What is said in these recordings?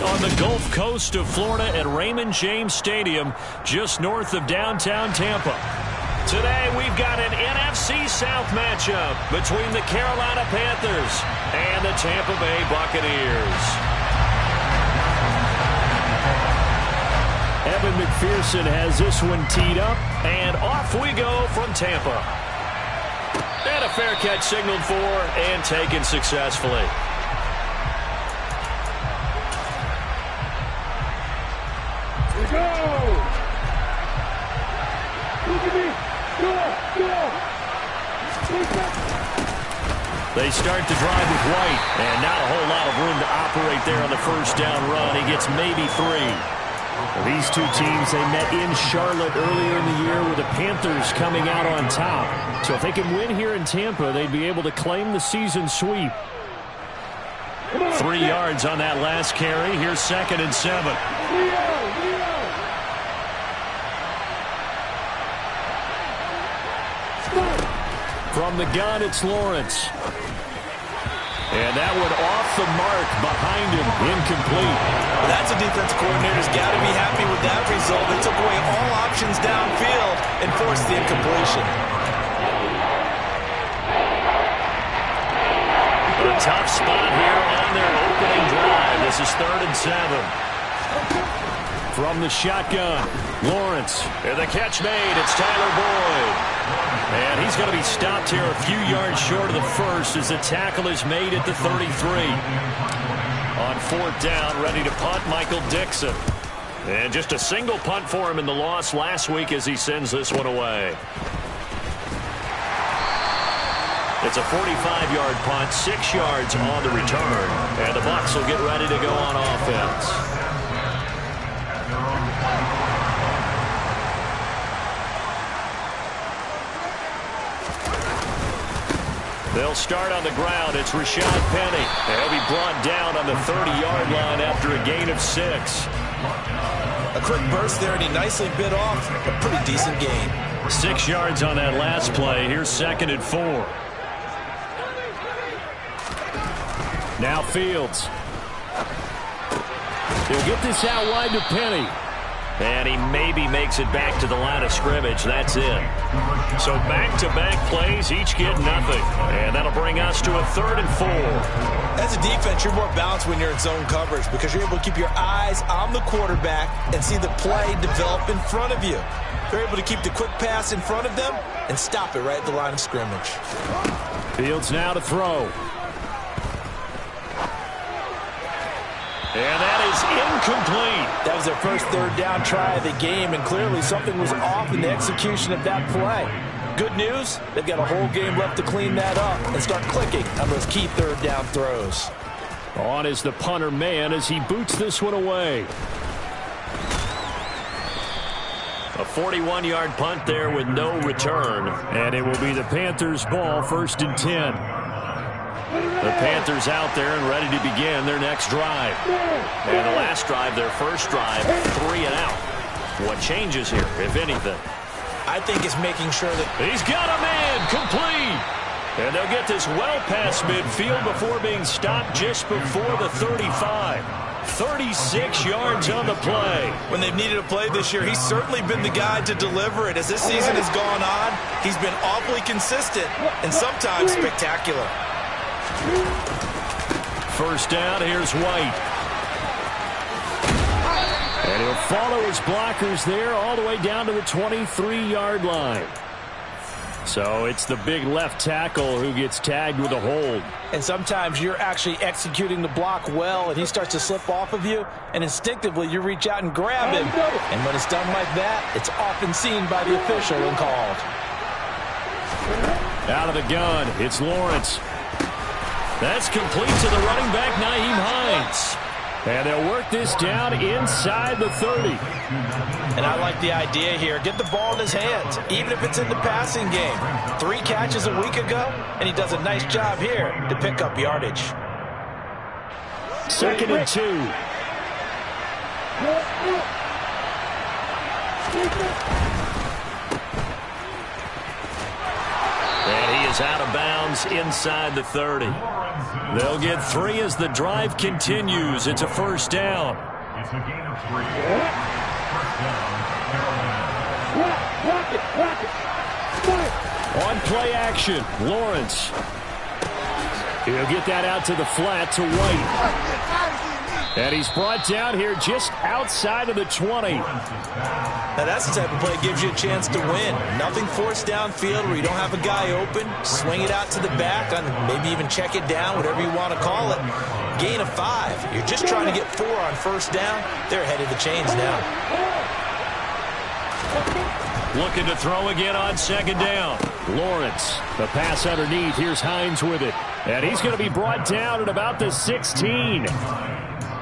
on the Gulf Coast of Florida at Raymond James Stadium, just north of downtown Tampa. Today, we've got an NFC South matchup between the Carolina Panthers and the Tampa Bay Buccaneers. Evan McPherson has this one teed up, and off we go from Tampa. And a fair catch signaled for and taken successfully. Here we go! They start the drive with White, and not a whole lot of room to operate there on the first down run. He gets maybe 3. Well, these two teams, they met in Charlotte earlier in the year with the Panthers coming out on top. So if they can win here in Tampa, they'd be able to claim the season sweep. 3 yards on that last carry. Here's 2nd and 7. From the gun, it's Lawrence. And that one off the mark behind him, incomplete. Well, that's a defensive coordinator's got to be happy with that result. They took away all options downfield and forced the incompletion. A tough spot here on their opening drive. This is 3rd and 7. From the shotgun, Lawrence. And the catch made. It's Tyler Boyd. And he's going to be stopped here a few yards short of the first as the tackle is made at the 33. On 4th down, ready to punt, Michael Dixon. And just a single punt for him in the loss last week as he sends this one away. It's a 45-yard punt, 6 yards on the return. And the Bucs will get ready to go on offense. They'll start on the ground. It's Rashad Penny. They'll be brought down on the 30-yard line after a gain of 6. A quick burst there, and he nicely bit off a pretty decent gain. 6 yards on that last play. Here's 2nd and 4. Now Fields. He'll get this out wide to Penny. And he maybe makes it back to the line of scrimmage. That's it. So back-to-back plays, each get nothing. And that'll bring us to a 3rd and 4. As a defense, you're more balanced when you're in zone coverage because you're able to keep your eyes on the quarterback and see the play develop in front of you. They're able to keep the quick pass in front of them and stop it right at the line of scrimmage. Fields now to throw. And that is incomplete. That was their first 3rd down try of the game, and clearly something was off in the execution of that play. Good news, they've got a whole game left to clean that up and start clicking on those key 3rd down throws. On is the punter man as he boots this one away. A 41-yard punt there with no return. And it will be the Panthers' ball, 1st and 10. The Panthers out there and ready to begin their next drive. And the last drive, their first drive, 3 and out. What changes here, if anything? I think it's making sure that he's got a man complete. And they'll get this well past midfield before being stopped just before the 35. 36 yards on the play. When they've needed a play this year, he's certainly been the guy to deliver it. As this season has gone on, he's been awfully consistent and sometimes spectacular. First down, here's White. And he'll follow his blockers there all the way down to the 23-yard line. So it's the big left tackle who gets tagged with a hold. And sometimes you're actually executing the block well, and he starts to slip off of you, and instinctively you reach out and grab him. And when it's done like that, it's often seen by the official and called. Out of the gun, it's Lawrence. That's complete to the running back, Nyheim Hines. And they'll work this down inside the 30. And I like the idea here. Get the ball in his hands, even if it's in the passing game. 3 catches a week ago, and he does a nice job here to pick up yardage. 2nd and 2. And he is is out of bounds inside the 30. They'll get 3 as the drive continues. It's a first down. It's a gain of 3. First down, Carolina. On play action, Lawrence. He'll get that out to the flat to White. And he's brought down here just outside of the 20. Now that's the type of play that gives you a chance to win. Nothing forced downfield where you don't have a guy open. Swing it out to the back, maybe even check it down, whatever you want to call it. Gain of 5. You're just trying to get 4 on first down. They're ahead of the chains now. Looking to throw again on second down. Lawrence, the pass underneath. Here's Hines with it. And he's going to be brought down at about the 16.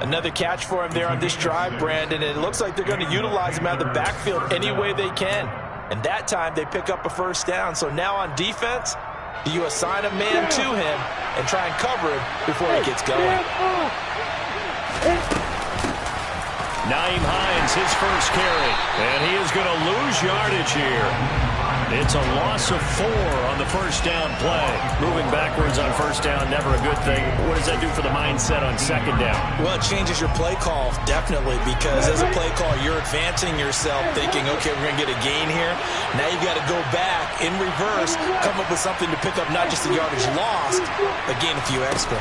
Another catch for him there on this drive, Brandon. And it looks like they're going to utilize him out of the backfield any way they can. And that time they pick up a first down. So now on defense, do you assign a man to him and try and cover him before he gets going? Nyheim Hines, his first carry. And he is going to lose yardage here. It's a loss of 4 on the first down play. Moving backwards on first down, never a good thing. What does that do for the mindset on second down? Well, it changes your play call, definitely, because as a play call, you're advancing yourself thinking, okay, we're going to get a gain here. Now you've got to go back in reverse, come up with something to pick up not just the yardage lost, but gain a few extra.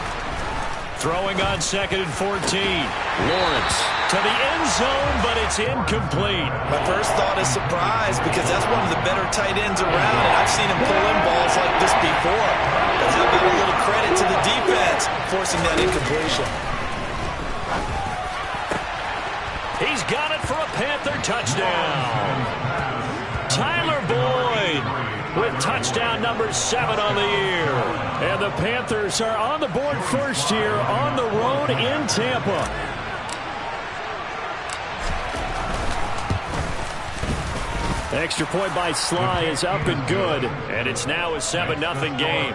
Throwing on second and 14. Lawrence to the end zone, but it's incomplete. My first thought is surprise because that's one of the better tight ends around, and I've seen him pull in balls like this before. But how about a little credit to the defense forcing that incompletion? He's got it for a Panther touchdown. Tyler Boyd with touchdown number 7 on the year. And the Panthers are on the board first here on the road in Tampa. Extra point by Sly is up and good. And it's now a 7-0 game.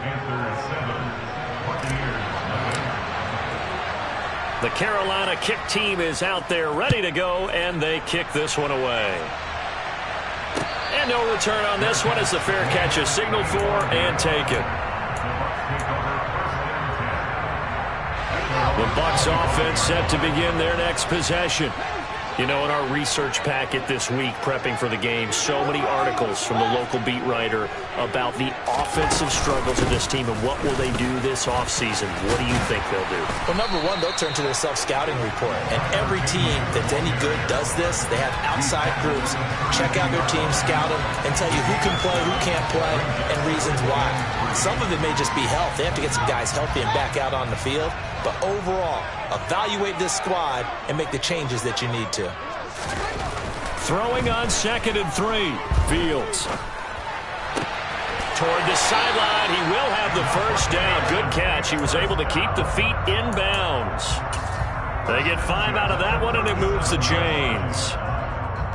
The Carolina kick team is out there ready to go, and they kick this one away. And no return on this one as the fair catch is signaled for and taken. The Bucs offense set to begin their next possession. You know, in our research packet this week, prepping for the game, so many articles from the local beat writer about the offensive struggles of this team and what will they do this offseason. What do you think they'll do? Well, number one, they'll turn to their self-scouting report. And every team that's any good does this. They have outside groups. Check out their team, scout them, and tell you who can play, who can't play, and reasons why. Some of it may just be health. They have to get some guys healthy and back out on the field. But overall, evaluate this squad and make the changes that you need to. Throwing on second and 3. Fields. Toward the sideline. He will have the first down. Good catch. He was able to keep the feet in bounds. They get 5 out of that one, and it moves the chains.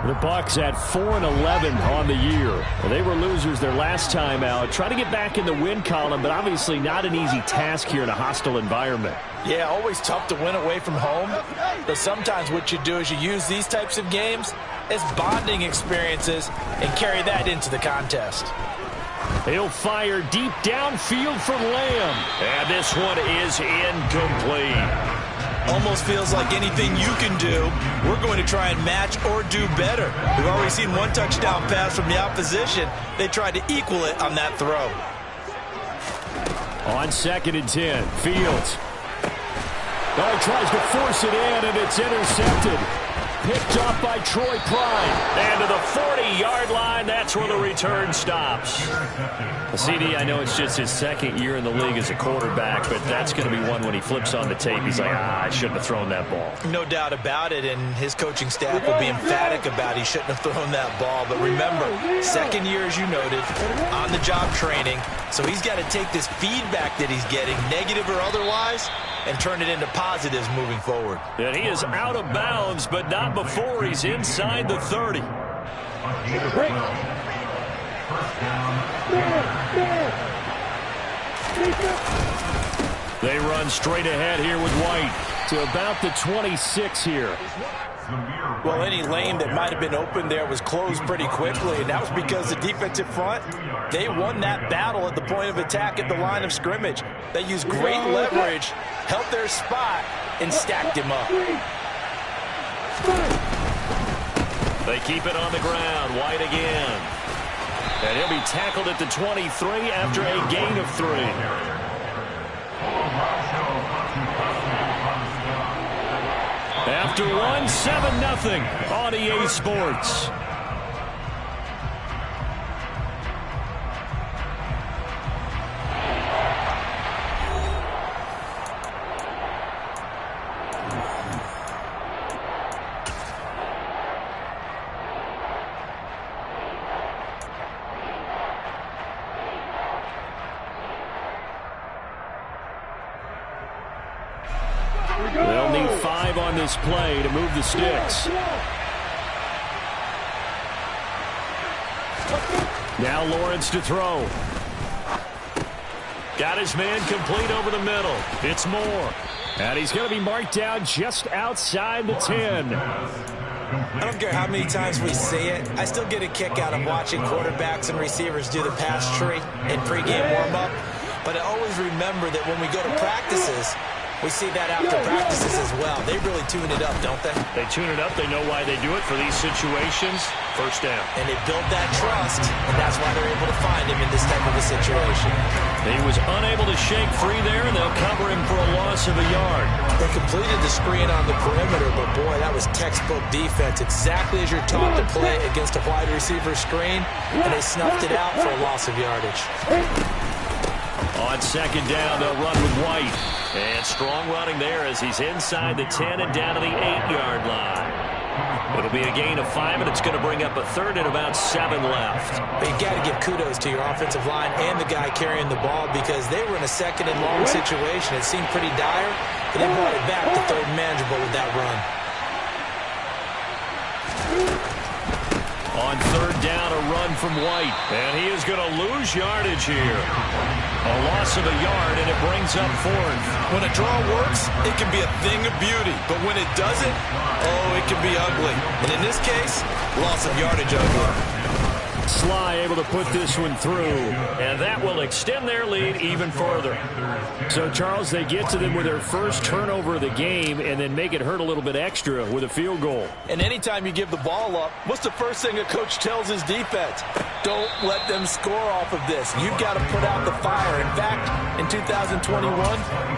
The Bucs at 4-11 on the year. They were losers their last time out. Trying to get back in the win column, but obviously not an easy task here in a hostile environment. Yeah, always tough to win away from home. But sometimes what you do is you use these types of games as bonding experiences and carry that into the contest. He'll fire deep downfield for Lamb. And this one is incomplete. Almost feels like anything you can do, we're going to try and match or do better. We've already seen one touchdown pass from the opposition. They tried to equal it on that throw. On second and 10, Fields. Oh, he tries to force it in, and it's intercepted. Picked off by Troy Pride. And to the 40-yard line, that's where the return stops. CD, I know it's just his second year in the league as a quarterback, but that's going to be one when he flips on the tape. He's like, I shouldn't have thrown that ball. No doubt about it, and his coaching staff will be emphatic about he shouldn't have thrown that ball. But remember, second year, as you noted, on-the-job training. So he's got to take this feedback that he's getting, negative or otherwise, and turn it into positives moving forward. And he is out of bounds, but not before he's inside the 30. They run straight ahead here with White to about the 26 here. Well, any lane that might have been open there was closed pretty quickly, and that was because the defensive front, they won that battle at the point of attack at the line of scrimmage. They used great leverage, held their spot, and stacked him up. They keep it on the ground. White again. And he'll be tackled at the 23 after a gain of 3. After one, 7-0 on EA Sports. They'll need 5 on this play to move the sticks. Now Lawrence to throw. Got his man complete over the middle. It's Moore. And he's going to be marked down just outside the 10. I don't care how many times we see it. I still get a kick out of watching quarterbacks and receivers do the pass tree in pregame warm-up. But I always remember that when we go to practices, we see that after practices as well. They really tune it up, don't they? They tune it up. They know why they do it for these situations. First down. And they build that trust, and that's why they're able to find him in this type of a situation. He was unable to shake free there, and they'll cover him for a loss of a yard. They completed the screen on the perimeter, but boy, that was textbook defense. Exactly as you're taught to play against a wide receiver screen, and they snuffed it out for a loss of yardage. On second down, they'll run with White. And strong running there as he's inside the 10 and down to the 8-yard line. It'll be a gain of 5, and it's going to bring up a third and about 7 left. But you got to give kudos to your offensive line and the guy carrying the ball because they were in a second and long situation. It seemed pretty dire, but they brought it back to third and manageable with that run. On third down, a run from White. And he is going to lose yardage here. A loss of a yard, and it brings up 4th. When a draw works, it can be a thing of beauty. But when it doesn't, oh, it can be ugly. And in this case, loss of yardage ugly. Sly able to put this one through, and that will extend their lead even further. So, Charles, they get to them with their first turnover of the game and then make it hurt a little bit extra with a field goal. And anytime you give the ball up, what's the first thing a coach tells his defense? Don't let them score off of this. You've got to put out the fire. In fact, in 2021,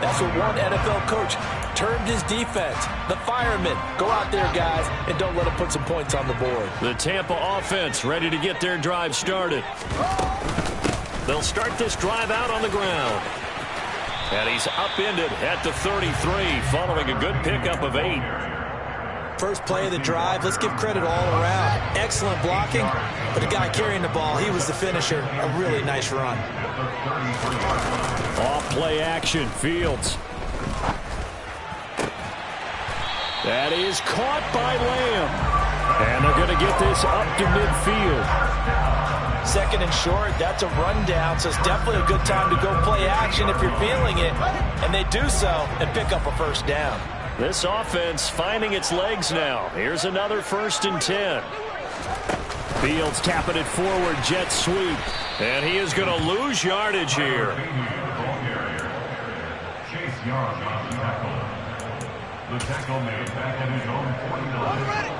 that's what one NFL coach termed his defense. The firemen. Go out there, guys, and don't let them put some points on the board. The Tampa offense ready to get their drive started. They'll start this drive out on the ground. And he's upended at the 33 following a good pickup of 8. First play of the drive, let's give credit all around. Excellent blocking, but the guy carrying the ball, he was the finisher. A really nice run. Off play action, Fields. That is caught by Lamb. And they're going to get this up to midfield. Second and short, that's a rundown, so it's definitely a good time to go play action if you're feeling it. And they do so and pick up a first down. This offense finding its legs now. Here's another 1st and 10. Fields tapping it forward, jet sweep. And he is going to lose yardage here. Chase Young on the tackle. The tackle made back at his own 49.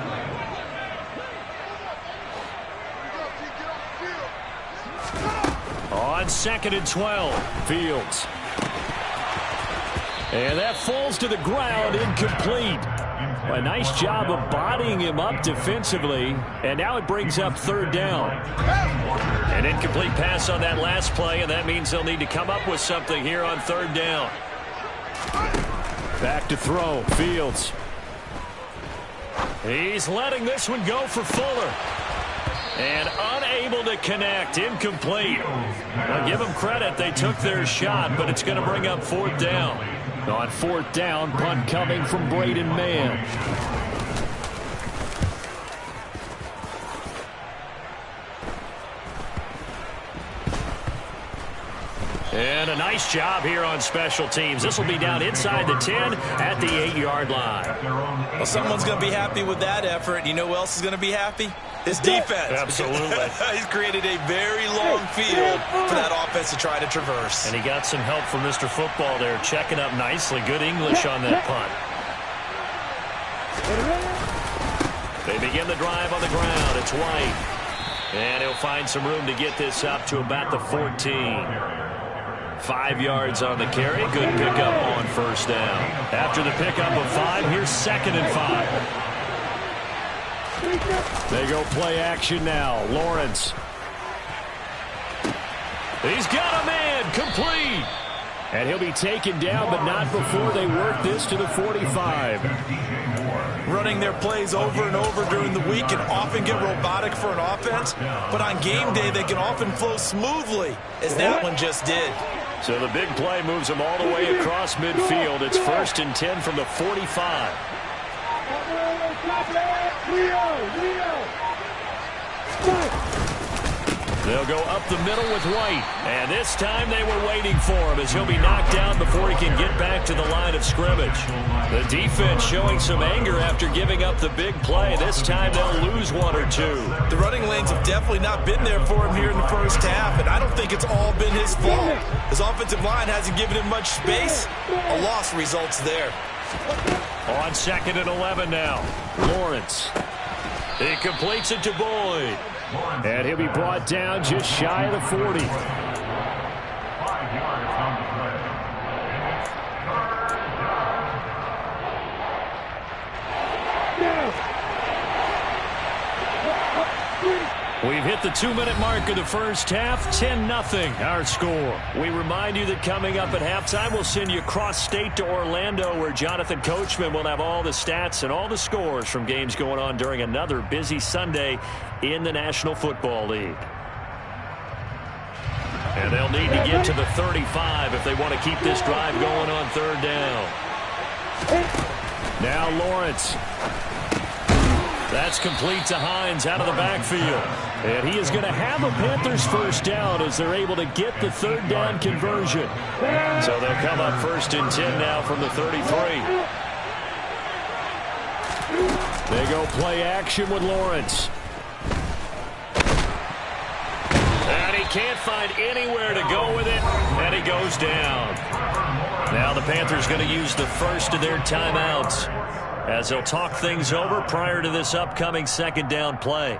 On 2nd and 12, Fields. And that falls to the ground, incomplete. A nice job of bodying him up defensively, and now it brings up 3rd down. An incomplete pass on that last play, and that means they'll need to come up with something here on 3rd down. Back to throw, Fields. He's letting this one go for Fuller. And unable to connect, incomplete. I'll give them credit, they took their shot, but it's going to bring up 4th down. On 4th down, punt coming from Braden Mann. And a nice job here on special teams. This will be down inside the 10 at the 8-yard line. Well, someone's going to be happy with that effort. You know who else is going to be happy? His defense. Absolutely. He's created a very long field for that offense to try to traverse. And he got some help from Mr. Football there, checking up nicely. Good English on that punt. They begin the drive on the ground. It's White. And he'll find some room to get this up to about the 14. 5 yards on the carry. Good pickup on first down. After the pickup of 5, here's 2nd and 5. They go play action now. Lawrence. He's got a man. Complete. And he'll be taken down, but not before they work this to the 45. Running their plays over and over during the week can often get robotic for an offense, but on game day they can often flow smoothly, as that one just did. So the big play moves them all the way across midfield. It's 1st and 10 from the 45. They'll go up the middle with White. And this time they were waiting for him as he'll be knocked down before he can get back to the line of scrimmage. The defense showing some anger after giving up the big play. This time they'll lose 1 or 2. The running lanes have definitely not been there for him here in the first half, and I don't think it's all been his fault. His offensive line hasn't given him much space. A loss results there. On 2nd and 11 now. Lawrence. He completes it to Boyd. And he'll be brought down just shy of the 40. 5 yards on the play. We've hit the 2-minute mark of the first half. 10-0 our score. We remind you that coming up at halftime, we'll send you cross-state to Orlando, where Jonathan Coachman will have all the stats and all the scores from games going on during another busy Sunday in the National Football League. And they'll need to get to the 35 if they want to keep this drive going on 3rd down. Now Lawrence. That's complete to Hines out of the backfield. And he is going to have a Panthers first down as they're able to get the 3rd down conversion. So they'll come up 1st and 10 now from the 33. They go play action with Lawrence. And he can't find anywhere to go with it, and he goes down. Now the Panthers going to use the first of their timeouts as they'll talk things over prior to this upcoming 2nd down play.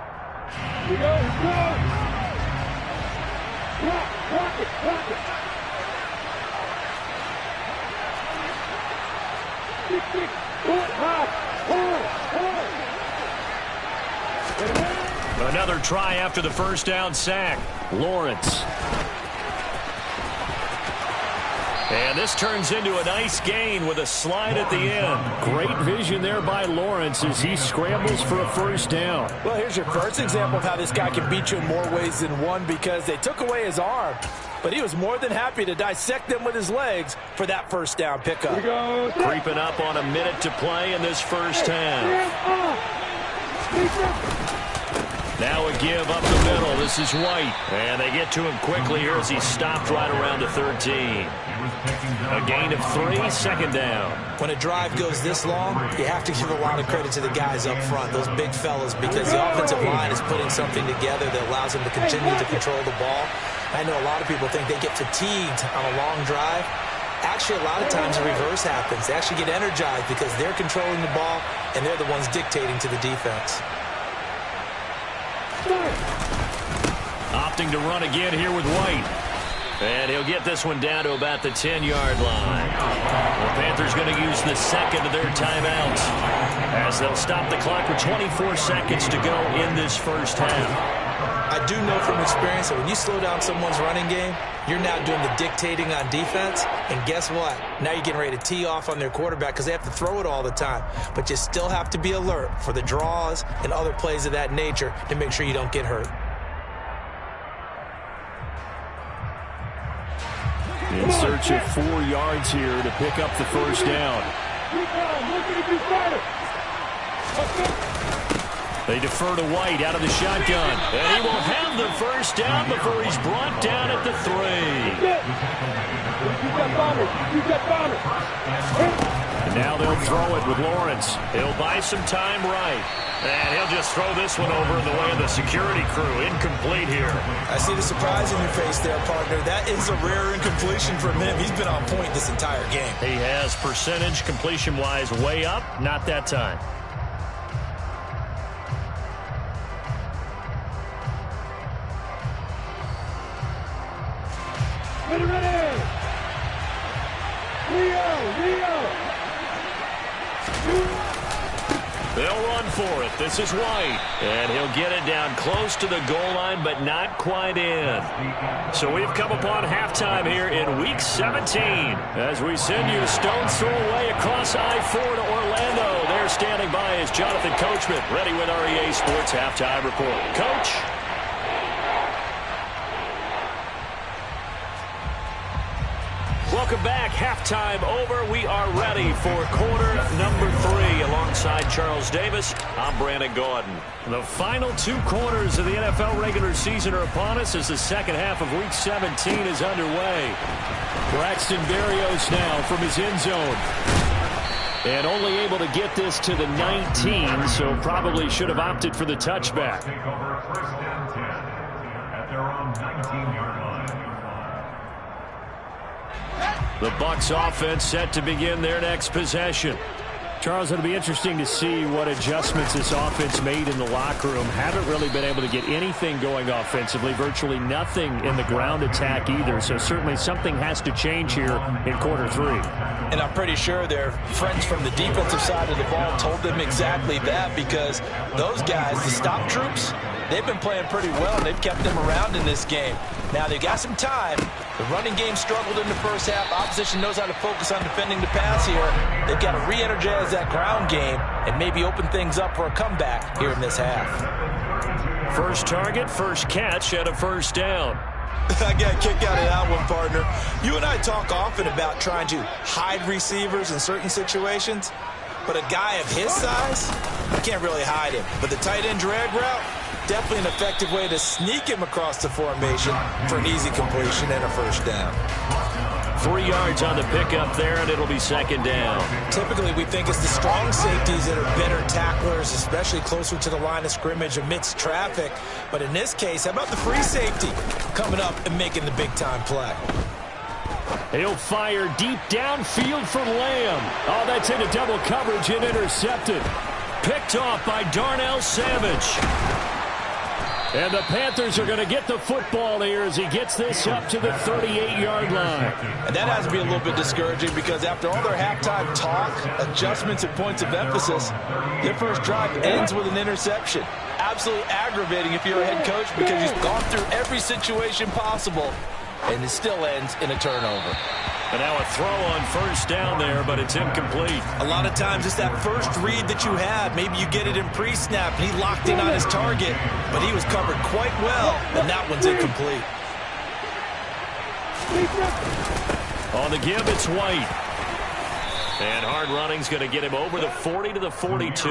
Another try after the first down sack. Lawrence. And this turns into a nice gain with a slide at the end. Great vision there by Lawrence as he scrambles for a first down. Well, here's your first example of how this guy can beat you in more ways than one, because they took away his arm, but he was more than happy to dissect them with his legs for that first down pickup. Creeping up on a minute to play in this first half. Now a give up the middle. This is White. And they get to him quickly here as he stopped right around the 13. A gain of 3, 2nd down. When a drive goes this long, you have to give a lot of credit to the guys up front, those big fellas, because the offensive line is putting something together that allows them to continue to control the ball. I know a lot of people think they get fatigued on a long drive. Actually, a lot of times the reverse happens. They actually get energized because they're controlling the ball, and they're the ones dictating to the defense. Opting to run again here with White. And he'll get this one down to about the 10-yard line. The Panthers going to use the 2nd of their timeouts as they'll stop the clock with 24 seconds to go in this first half. I do know from experience that when you slow down someone's running game, you're now doing the dictating on defense. And guess what? Now you're getting ready to tee off on their quarterback because they have to throw it all the time. But you still have to be alert for the draws and other plays of that nature to make sure you don't get hurt. In search of 4 yards here to pick up the first down. They defer to White out of the shotgun. And he will have the first down before he's brought down at the 3. And now they'll throw it with Lawrence. He'll buy some time right. And he'll just throw this one over in the way of the security crew. Incomplete here. I see the surprise in your face there, partner. That is a rare incompletion from him. He's been on point this entire game. He has percentage completion-wise way up. Not that time. Ready! Leo! They'll run for it. This is White. And he'll get it down close to the goal line, but not quite in. So we've come upon halftime here in Week 17. As we send you a stone's throw away across I-4 to Orlando. There standing by is Jonathan Coachman, ready with REA Sports Halftime Report. Coach? Welcome back. Halftime over. We are ready for quarter number 3. Alongside Charles Davis, I'm Brandon Gordon. The final 2 quarters of the NFL regular season are upon us as the second half of Week 17 is underway. Braxton Berrios now from his end zone. And only able to get this to the 19, so probably should have opted for the touchback. Take over first and 10 at their own 19-yard line. The Bucs offense set to begin their next possession. Charles, it'll be interesting to see what adjustments this offense made in the locker room. Haven't really been able to get anything going offensively. Virtually nothing in the ground attack either. So certainly something has to change here in quarter 3. And I'm pretty sure their friends from the defensive side of the ball told them exactly that, because those guys, the stop troops, they've been playing pretty well. They've kept them around in this game. Now they've got some time. The running game struggled in the first half. Opposition knows how to focus on defending the pass here. They've got to re-energize that ground game and maybe open things up for a comeback here in this half. First target, first catch, and a first down. I got a kick out of that one, partner. You and I talk often about trying to hide receivers in certain situations, but a guy of his size, you can't really hide him. But the tight end drag route, definitely an effective way to sneak him across the formation for an easy completion and a first down. 3 yards on the pickup there, and it'll be second down. Typically, we think it's the strong safeties that are better tacklers, especially closer to the line of scrimmage amidst traffic. But in this case, how about the free safety coming up and making the big-time play? He'll fire deep downfield for Lamb. Oh, that's into double coverage and intercepted. Picked off by Darnell Savage. And the Panthers are going to get the football here as he gets this up to the 38-yard line. And that has to be a little bit discouraging, because after all their halftime talk, adjustments and points of emphasis, their first drive ends with an interception. Absolutely aggravating if you're a head coach, because you've gone through every situation possible, and it still ends in a turnover. And now a throw on first down there, but it's incomplete. A lot of times it's that first read that you have. Maybe you get it in pre-snap, and he locked in on his target, but he was covered quite well, and that one's incomplete. On the give, it's White. And hard running's going to get him over the 40 to the 42.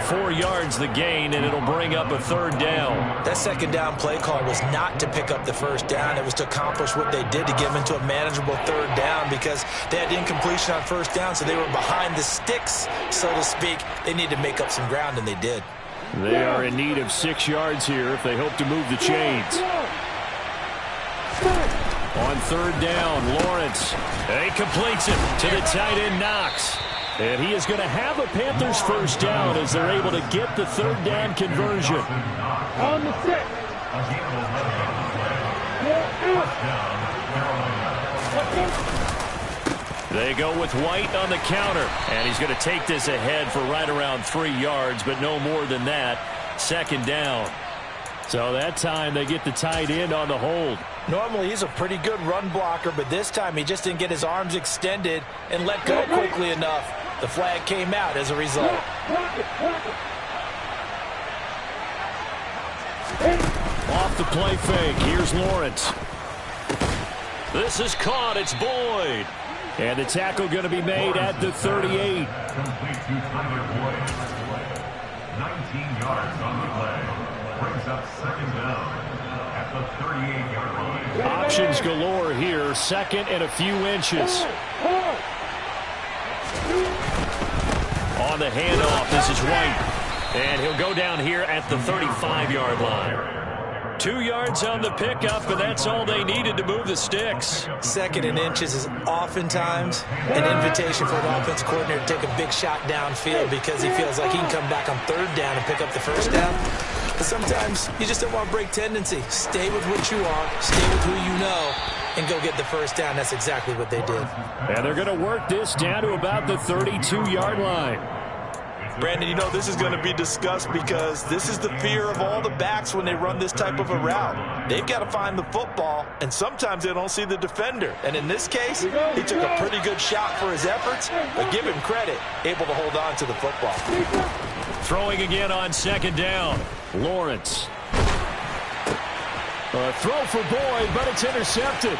4 yards the gain, and it'll bring up a third down. That second down play call was not to pick up the first down. It was to accomplish what they did, to get them into a manageable third down, because they had incompletion on first down, so they were behind the sticks, so to speak. They needed to make up some ground, and they did. They are in need of 6 yards here if they hope to move the chains. On third down, Lawrence. He completes it to the tight end, Knox. And he is going to have a Panthers first down as they're able to get the third down conversion. On the 6. They go with White on the counter. And he's going to take this ahead for right around 3 yards, but no more than that. Second down. So that time they get the tight end on the hold. Normally he's a pretty good run blocker, but this time he just didn't get his arms extended and let go quickly enough. The flag came out as a result. Off the play fake. Here's Lawrence. This is caught. It's Boyd. And the tackle going to be made at the 38. 19 yards on the play. Brings up second down at the 38-yard line. Options galore here. Second and a few inches. On the handoff, this is White. And he'll go down here at the 35-yard line. 2 yards on the pickup, and that's all they needed to move the sticks. Second and inches is oftentimes an invitation for an offense coordinator to take a big shot downfield because he feels like he can come back on third down and pick up the first down. But sometimes you just don't want to break tendency. Stay with what you are, stay with who you know, and go get the first down. That's exactly what they did. And they're going to work this down to about the 32-yard line. Brandon, you know this is going to be discussed because this is the fear of all the backs when they run this type of a route. They've got to find the football, and sometimes they don't see the defender. And in this case, he took a pretty good shot for his efforts, but give him credit, able to hold on to the football. Throwing again on second down. Lawrence. A throw for Boyd, but it's intercepted.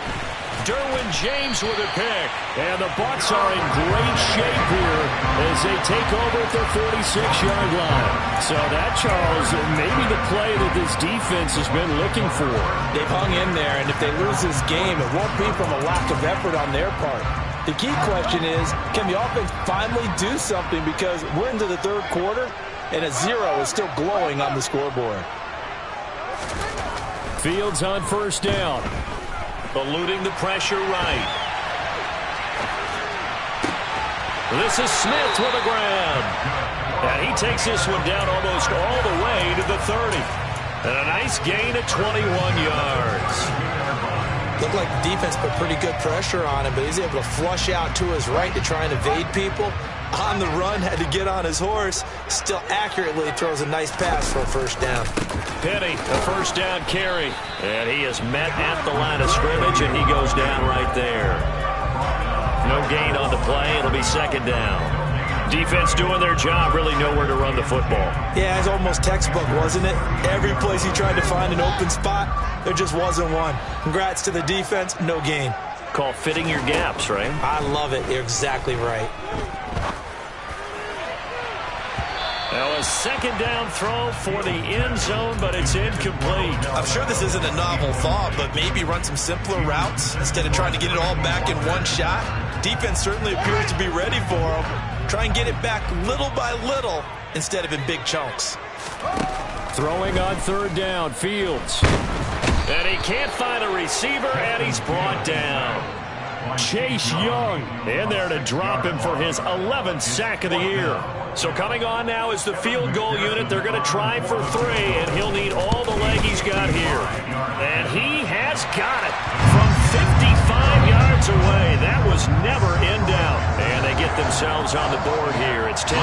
Derwin James with a pick. And the Bucs are in great shape here as they take over at their 46-yard line. So that, Charles, may be the play that this defense has been looking for. They've hung in there, and if they lose this game, it won't be from a lack of effort on their part. The key question is, can the offense finally do something? Because we're into the third quarter, and a 0 is still glowing on the scoreboard. Fields on first down. Eluding the pressure right. This is Smith with a grab. And he takes this one down almost all the way to the 30. And a nice gain of 21 yards. Looked like the defense put pretty good pressure on him, but he's able to flush out to his right to try and evade people. On the run, had to get on his horse. Still accurately throws a nice pass for a first down. Penny, a first down carry. And he is met at the line of scrimmage, and he goes down right there. No gain on the play. It'll be second down. Defense doing their job, really nowhere to run the football. Yeah, it's almost textbook, wasn't it? Every place he tried to find an open spot, there just wasn't one. Congrats to the defense, no gain. Called fitting your gaps, right? I love it. You're exactly right. Now a second down throw for the end zone, but it's incomplete. I'm sure this isn't a novel thought, but maybe run some simpler routes instead of trying to get it all back in one shot. Defense certainly appears to be ready for him. Try and get it back little by little instead of in big chunks. Throwing on third down, Fields. And he can't find a receiver, and he's brought down. Chase Young in there to drop him for his 11th sack of the year. So coming on now is the field goal unit. They're going to try for 3, and he'll need all the leg he's got here. And he has got it from 55 yards away. That was never in doubt. And they get themselves on the board here. It's 10-3.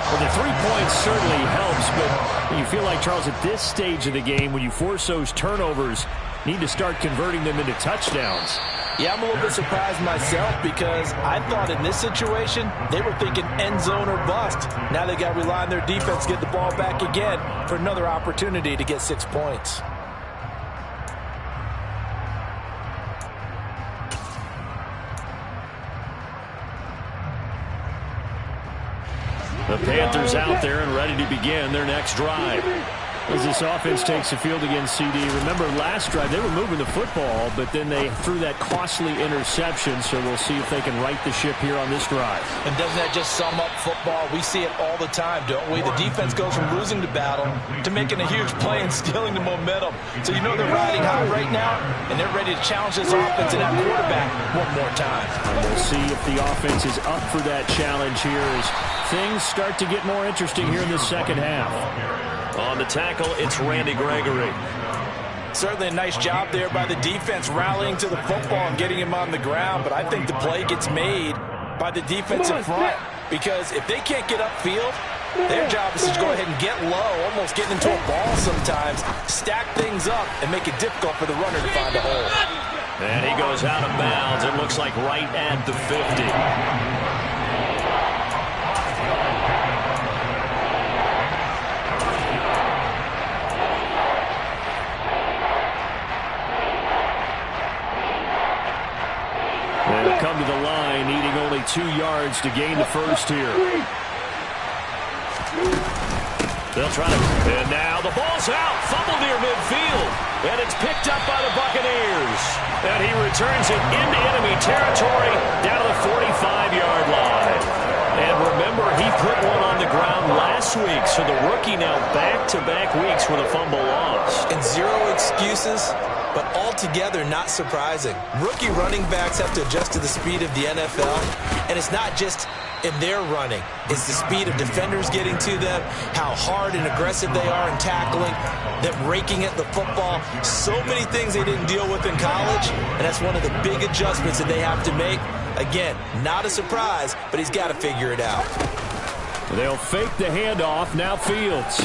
Well, the 3 points certainly helps, but you feel like, Charles, at this stage of the game, when you force those turnovers, need to start converting them into touchdowns. Yeah, I'm a little bit surprised myself because I thought in this situation they were thinking end zone or bust. Now they got to rely on their defense to get the ball back again for another opportunity to get 6 points. The Panthers out there and ready to begin their next drive. As this offense takes the field against CD. Remember last drive, they were moving the football, but then they threw that costly interception, so we'll see if they can right the ship here on this drive. And doesn't that just sum up football? We see it all the time, don't we? The defense goes from losing the battle to making a huge play and stealing the momentum. So you know they're riding high right now, and they're ready to challenge this offense and that quarterback one more time. And we'll see if the offense is up for that challenge here as things start to get more interesting here in the second half. On the tackle, it's Randy Gregory. Certainly a nice job there by the defense rallying to the football and getting him on the ground, but I think the play gets made by the defense in front because if they can't get upfield, their job is to go ahead and get low, almost getting into a ball sometimes, stack things up, and make it difficult for the runner to find a hole. And he goes out of bounds. It looks like right at the 50. They'll come to the line, needing only 2 yards to gain the first here. They'll try to, and now the ball's out, fumble near midfield, and it's picked up by the Buccaneers. And he returns it into enemy territory down to the 45-yard line. And remember, he put one on the ground last week, so the rookie now back-to-back weeks with a fumble lost. And zero excuses, but altogether not surprising. Rookie running backs have to adjust to the speed of the NFL, and it's not just in their running. It's the speed of defenders getting to them, how hard and aggressive they are in tackling, them raking at the football. So many things they didn't deal with in college, and that's one of the big adjustments that they have to make. Again, not a surprise, but he's got to figure it out. They'll fake the handoff. Now Fields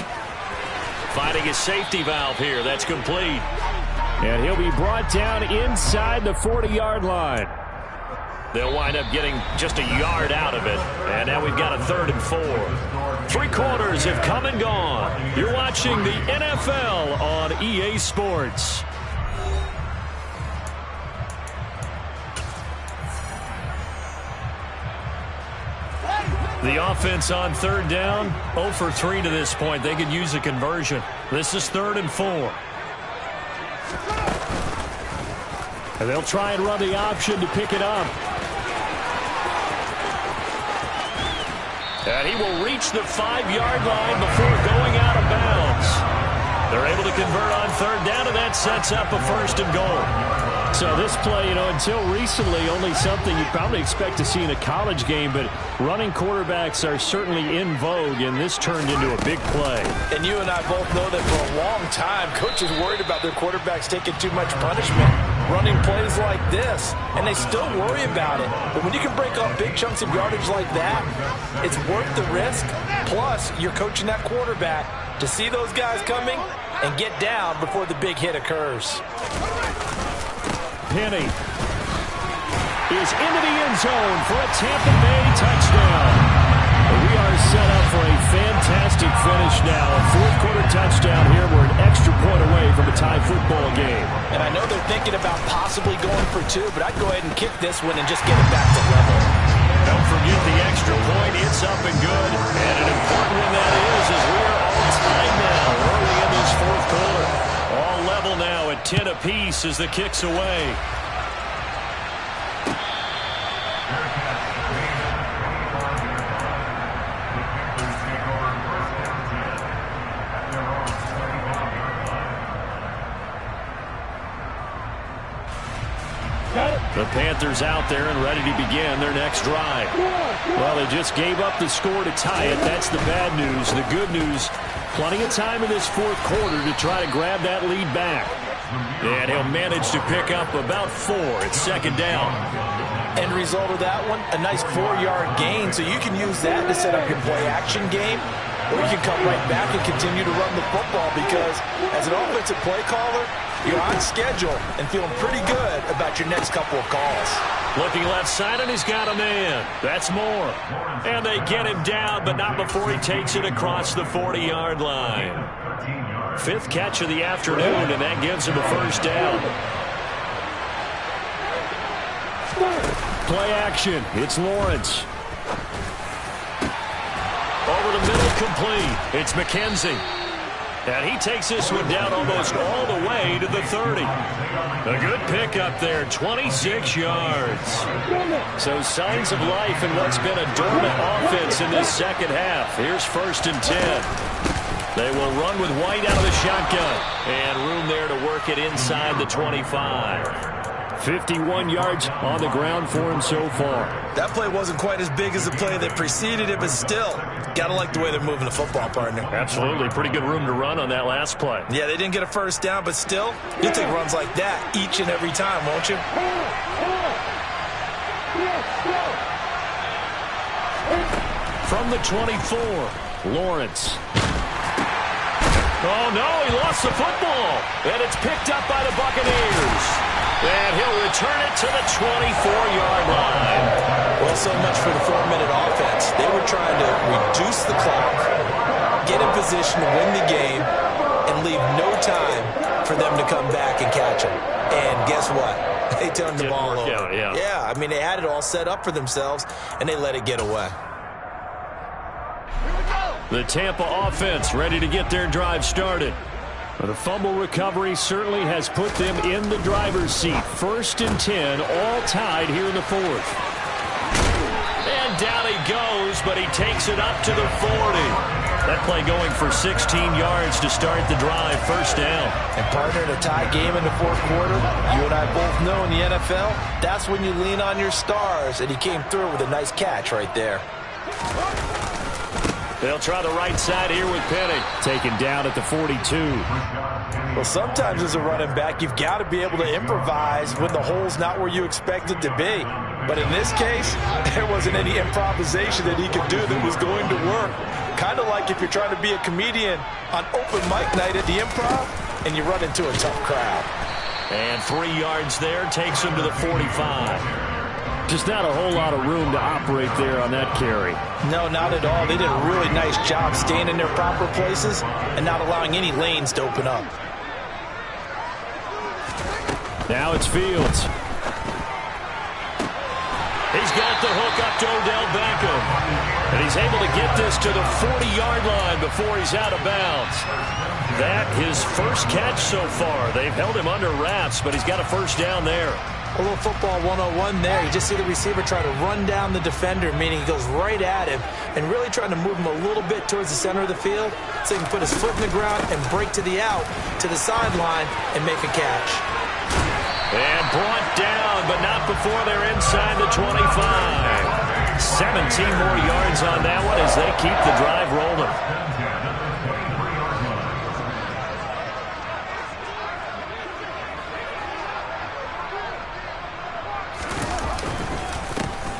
finding his safety valve here. That's complete. And he'll be brought down inside the 40-yard line. They'll wind up getting just a yard out of it. And now we've got a 3rd and 4. 3 quarters have come and gone. You're watching the NFL on EA Sports. The offense on 3rd down, 0 for 3 to this point. They could use a conversion. This is 3rd and 4. And they'll try and run the option to pick it up. And he will reach the 5-yard line before going out of bounds. They're able to convert on 3rd down, and that sets up a 1st and goal. So this play, until recently, only something you'd probably expect to see in a college game, but running quarterbacks are certainly in vogue, and this turned into a big play. And you and I both know that for a long time, coaches worried about their quarterbacks taking too much punishment, running plays like this, and they still worry about it. But when you can break up big chunks of yardage like that, it's worth the risk. Plus, you're coaching that quarterback to see those guys coming and get down before the big hit occurs. Penny is into the end zone for a Tampa Bay touchdown. We are set up for a fantastic finish now. A 4th quarter touchdown here. We're an extra point away from a tie football game. And I know they're thinking about possibly going for 2, but I'd go ahead and kick this one and just get it back to level. Don't forget the extra point. It's up and good. And an important one that is, as we are all tied now early in this 4th quarter. All level now at 10 apiece as the kick's away. The Panthers out there and ready to begin their next drive. Well, they just gave up the score to tie it. That's the bad news. The good news, plenty of time in this 4th quarter to try to grab that lead back. And he'll manage to pick up about 4. It's 2nd down. End result of that one, a nice 4-yard gain, so you can use that to set up your play-action game, or you can come right back and continue to run the football because as an offensive play caller, you're on schedule and feeling pretty good about your next couple of calls. Looking left side, and he's got a man. That's Moore. And they get him down, but not before he takes it across the 40-yard line. 5th catch of the afternoon, and that gives him a 1st down. Play action. It's Lawrence. Over the middle, complete. It's McKenzie. And he takes this one down almost all the way to the 30. A good pickup there, 26 yards. So signs of life in what's been a dormant offense in this 2nd half. Here's 1st and 10. They will run with White out of the shotgun. And room there to work it inside the 25. 51 yards on the ground for him so far. That play wasn't quite as big as the play that preceded it, but still, got to like the way they're moving the football, partner. Absolutely. Pretty good room to run on that last play. Yeah, they didn't get a 1st down, but still, you'll take runs like that each and every time, won't you? From the 24, Lawrence. Oh, no, he lost the football. And it's picked up by the Buccaneers. And he'll return it to the 24-yard line. Well, so much for the 4-minute offense. They were trying to reduce the clock, get in position to win the game, and leave no time for them to come back and catch them. And guess what? They turned the ball over. Yeah, I mean, they had it all set up for themselves, and they let it get away. Here we go. The Tampa offense ready to get their drive started. The fumble recovery certainly has put them in the driver's seat. 1st and 10, all tied here in the 4th. And down he goes, but he takes it up to the 40. That play going for 16 yards to start the drive. 1st down. And partner, in a tie game in the 4th quarter, you and I both know in the NFL, that's when you lean on your stars, and he came through with a nice catch right there. They'll try the right side here with Penny. Taken down at the 42. Well, sometimes as a running back, you've got to be able to improvise when the hole's not where you expect it to be. But in this case, there wasn't any improvisation that he could do that was going to work. Kind of like if you're trying to be a comedian on open mic night at the Improv and you run into a tough crowd. And 3 yards there takes him to the 45. Just not a whole lot of room to operate there on that carry. No, not at all. They did a really nice job staying in their proper places and not allowing any lanes to open up. Now it's Fields. He's got the hook up to Odell Beckham. And he's able to get this to the 40-yard line before he's out of bounds. That his first catch so far. They've held him under wraps, but he's got a 1st down there. A little football 101 there. You just see the receiver try to run down the defender, meaning he goes right at him and really trying to move him a little bit towards the center of the field so he can put his foot in the ground and break to the out, to the sideline, and make a catch. And brought down, but not before they're inside the 25. 17 more yards on that one as they keep the drive rolling.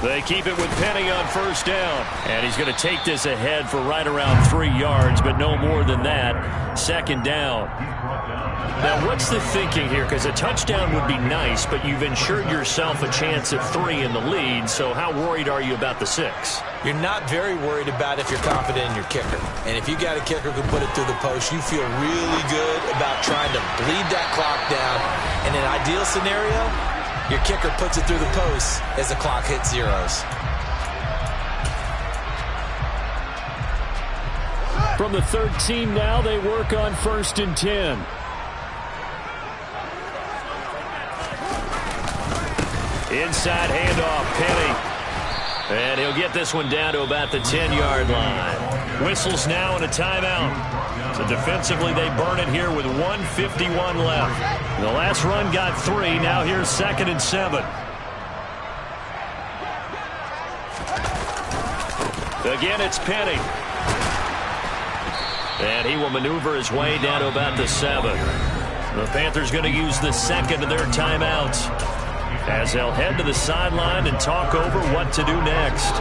They keep it with Penny on 1st down. And he's going to take this ahead for right around 3 yards, but no more than that. 2nd down. Now, what's the thinking here? Because a touchdown would be nice, but you've ensured yourself a chance at 3 in the lead, so how worried are you about the 6? You're not very worried about if you're confident in your kicker. And if you got a kicker who can put it through the post, you feel really good about trying to bleed that clock down. In an ideal scenario, your kicker puts it through the post as the clock hits zeros. From the 13 now, they work on 1st and 10. Inside handoff, Penny. And he'll get this one down to about the 10-yard line. Whistles now and a timeout. So defensively, they burn it here with 1:51 left. The last run got 3. Now here's 2nd and 7. Again, it's Penny. And he will maneuver his way down to about the 7. The Panthers going to use the 2nd of their timeouts as they'll head to the sideline and talk over what to do next.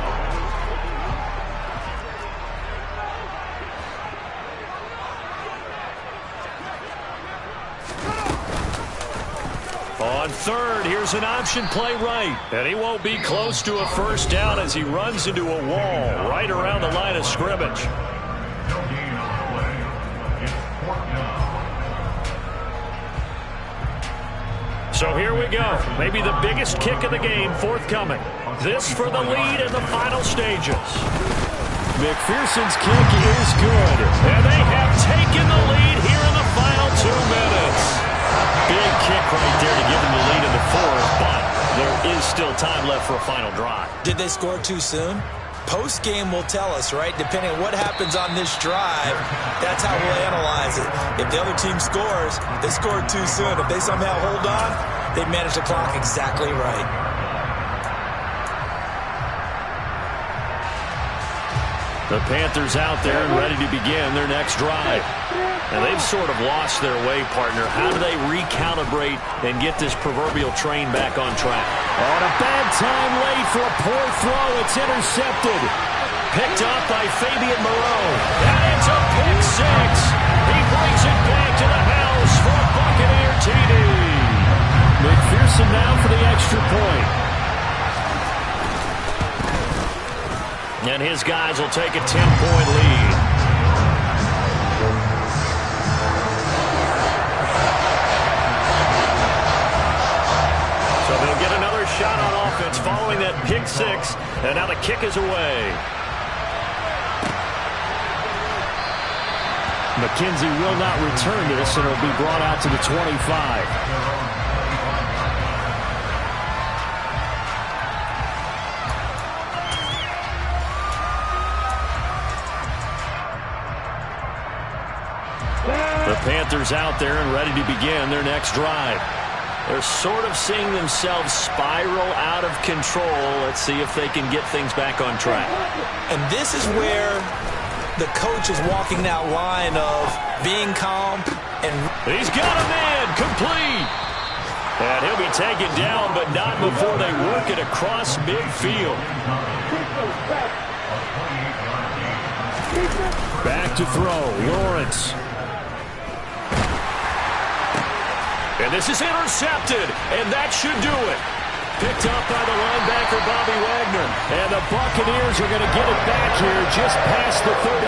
On 3rd, here's an option play right. And he won't be close to a 1st down as he runs into a wall right around the line of scrimmage. So here we go. Maybe the biggest kick of the game forthcoming. This for the lead in the final stages. McPherson's kick is good. And they have taken the lead here in the final 2 minutes. Big kick right there to give them the lead in the 4th, but there is still time left for a final drive. Did they score too soon? Post-game will tell us, right? Depending on what happens on this drive, that's how we'll analyze it. If the other team scores, they scored too soon. If they somehow hold on, they manage the clock exactly right. The Panthers out there and ready to begin their next drive. And they've sort of lost their way, partner. How do they recalibrate and get this proverbial train back on track? On a bad time late for a poor throw. It's intercepted. Picked up by Fabian Moreau. And it's a pick 6. He brings it back to the house for a Buccaneer TD. McPherson now for the extra point. And his guys will take a 10-point lead. So they'll get another shot on offense following that pick 6. And now the kick is away. McKenzie will not return this, and it'll be brought out to the 25. The Panthers out there and ready to begin their next drive. They're sort of seeing themselves spiral out of control. Let's see if they can get things back on track. And this is where the coach is walking that line of being calm and... He's got a man complete. And he'll be taken down, but not before they work it across midfield. Back to throw, Lawrence. And this is intercepted, and that should do it. Picked up by the linebacker, Bobby Wagner. And the Buccaneers are going to get it back here just past the 35.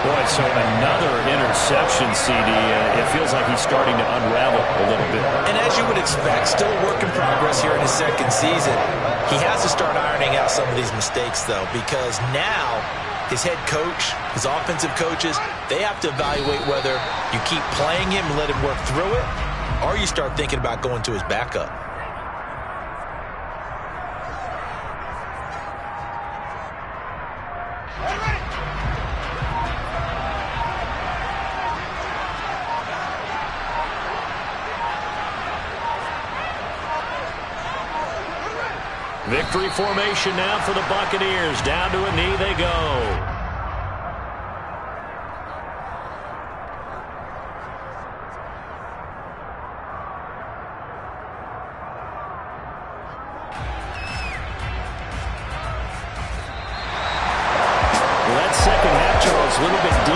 Boy, so another interception, CD. It feels like he's starting to unravel a little bit. And as you would expect, still a work in progress here in his second season. He has to start ironing out some of these mistakes, though, because now his head coach, his offensive coaches, they have to evaluate whether you keep playing him and let him work through it, or you start thinking about going to his backup. Victory formation now for the Buccaneers. Down to a knee they go. That second half, Charles, a little bit defensive.